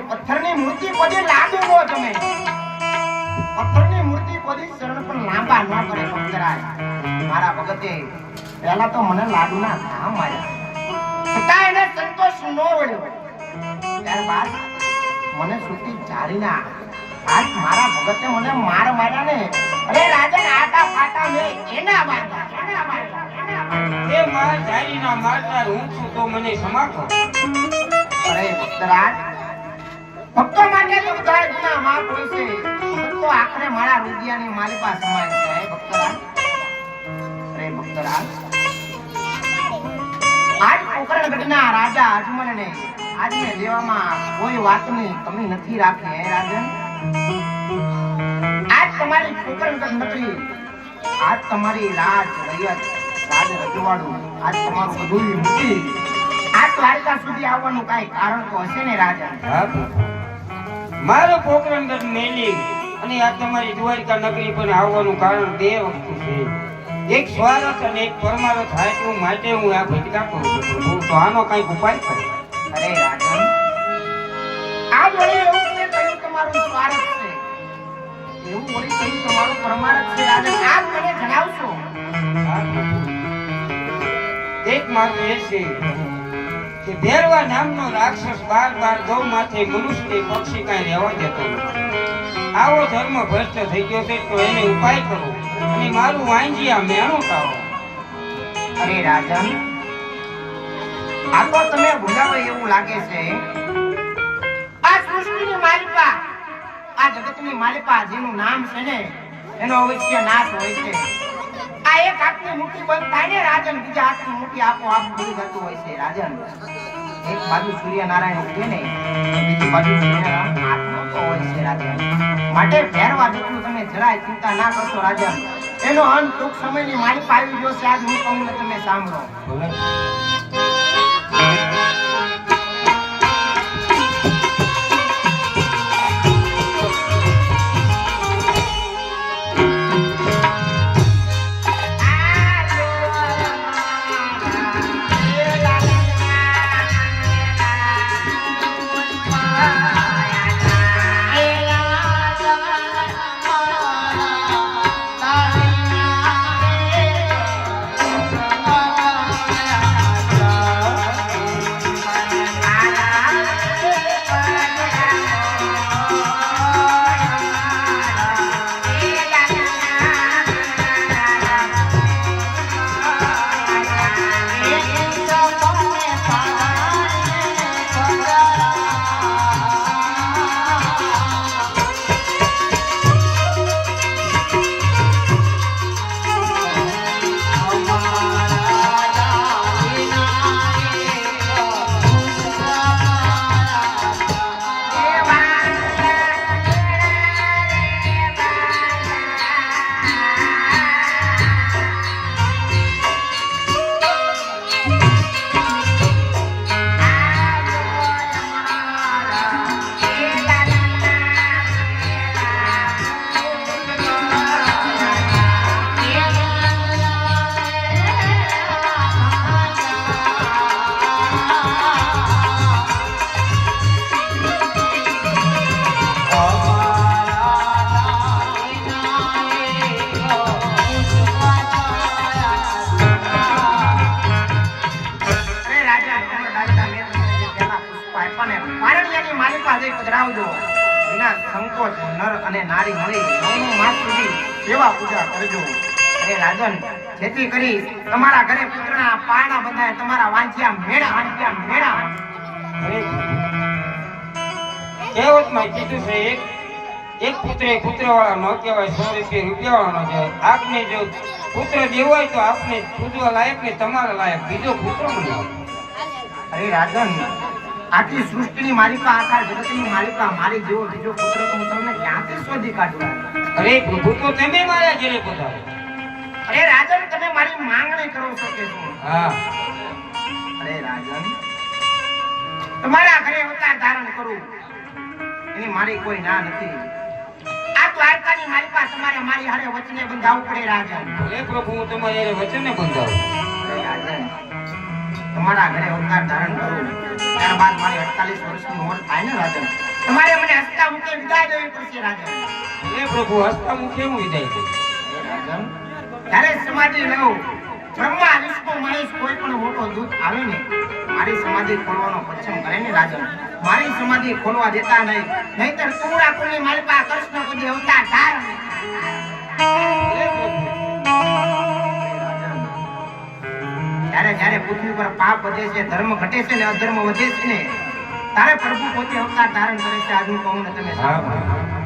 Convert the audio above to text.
પથ્થરની મૂર્તિ પડી લાડુ નો તમે પથ્થરની મૂર્તિ પડી શરણ પણ લાંબા ન કરે ભક્તરાય મારા ભગતે પહેલા તો મને લાડુના ઘા માર્યા છતાં એને સંતોષ ન વળ્યો ત્યારબાદ મને સુતી ચારીના આજ મારા ભગતે મને માર માર્યા ને અરે રાજન આટા ફાટા મે એના માર્યા એ માર ચારીના મારતા હું છું તો મને સમાખો અરે ભક્તરાજ ભક્તો માટે તો બધા ગુના માફ હોય છે તો આખરે મારા રૂપિયાની માલિકા સમાન છે ભક્તરાજ અરે ભક્તરાજ આજ પોકરણગઢના રાજા અજમલને આજને દેવામાં કોઈ વાતની કમી નથી રાખી હે રાજન આજ તમારી પોકરણગઢ નગરી આજ તમારી રાજ રૈયત રાજ રજવાડું આજ તમારું બધું મૂકી આ દ્વારકા સુધી આવવાનું કઈ કારણ તો હશે ને રાજા મારો પોકરણગઢ મેલી અને આ તમારી દ્વારકા નગરી પર આવવાનું કારણ બે વસ્તુ છે એક સ્વાર્થ અને એક પરમાર્થ હાટવું માટે હું આ ભટકા કરું છું તો આનો કઈ ઉપાય કરે અરે રાજન આ વળી એવું કે કયું તમારું સ્વાર્થ છે એવું વળી કયું તમારું પરમાર્થ છે રાજન આપ મને જણાવશો એક માર્ગ એ છે કે ભેરવા નામનો રાક્ષસ બાર ગૌ માથે મનુષ્ય પક્ષી કાંઈ રહેવા દેતો નથી આવો ધર્મ ભ્રષ્ટ થઈ ગયો છે તો એને ઉપાય કરો અને મારું વાંજિયા મેણું કાઢો અરે રાજન આ તો તમે ભૂલાવે એવું લાગે છે આ સૃષ્ટિની માલિકા આ જગતની માલિકા જેનું નામ છે ને એનો અવશ્ય નાશ હોય છે આ એક હાથની મુઠ્ઠી બંધ થાય ને રાજન બીજા હાથની મુઠ્ઠી આપોઆપ ખુલી જતું હોય છે રાજન એક બાજુ સૂર્યનારાયણ ઉગે ને બીજી બાજુ સૂર્યનારાયણ હાથનો થતો હોય છે રાજન. માટે ભેરવા જેટલું તમે જરાય ચિંતા ના કરશો રાજન. એનો અંત ટૂંક સમયની મારી પાસે આવી ગયો છે. આજ હું કહું ને તમે સાંભળો. સંકોચ નર અને નારી મળી 9 માસ સુધી સેવા પૂજા કરજો. અરે રાજન, જેથી કરી તમારા ઘરે પુત્રના પારણા બંધાય, તમારા વાંચ્યા મેળા. કહેવતમાં કીધું છે એક પુત્ર પુત્રવાળા ન કહેવાય, 100 રૂપિયા રૂપિયાવાળા ન કહેવાય. આપને જો પુત્ર દેવો હોય તો આપને પૂજવા લાયક ને તમારા લાયક બીજો પુત્ર બનાવો. અરે રાજન, આખી સૃષ્ટિની માલિકા, આખા જગતની માલિકા, મારી જેવો બીજો પુત્ર તો હું તમને ક્યાંથી શોધી કાઢું? અરે પ્રભુ, તો તમે મારા ઘરે પધારો. અરે રાજન, તમે મારી માંગણી કરો છો કે શું? હા. અરે રાજન, તમારા ઘરે અવતાર ધારણ કરું એની મારી કોઈ ના નથી. આ દ્વારકાની માલિકા તમારે મારી હારે વચને બંધાવવું પડે રાજન. અરે પ્રભુ, હું તમારી હારે વચને બંધાવું. અરે રાજન, તમારા ઘરે અવતાર ધારણ કરું ત્યારબાદ મારી 48 વર્ષની ઉંમર થાય ને રાજન, તમારે મને હસતા મુખે વિદાય દેવી પડશે રાજન. એ પ્રભુ, હસતા મુખે હું વિદાય દઉં. રાજન, ત્યારે સમાધિ લઉં, બ્રહ્મા વિષ્ણુ મહેશ કોઈ પણ મોટો દૂત આવે ને મારી સમાધિ ખોલવાનો પછમ કરે ને રાજન, મારી સમાધિ ખોલવા દેતા નહીં, નહીતર તુરા કુળની માલિકા કૃષ્ણ કદી અવતાર ધારણ. જ્યારે પૃથ્વી પર પાપ વધે છે, ધર્મ ઘટે છે ને અધર્મ વધે છે ને, તારે પ્રભુ પોતે અવતાર ધારણ કરે છે. આજ હું કહું ને તમે સાંભળો.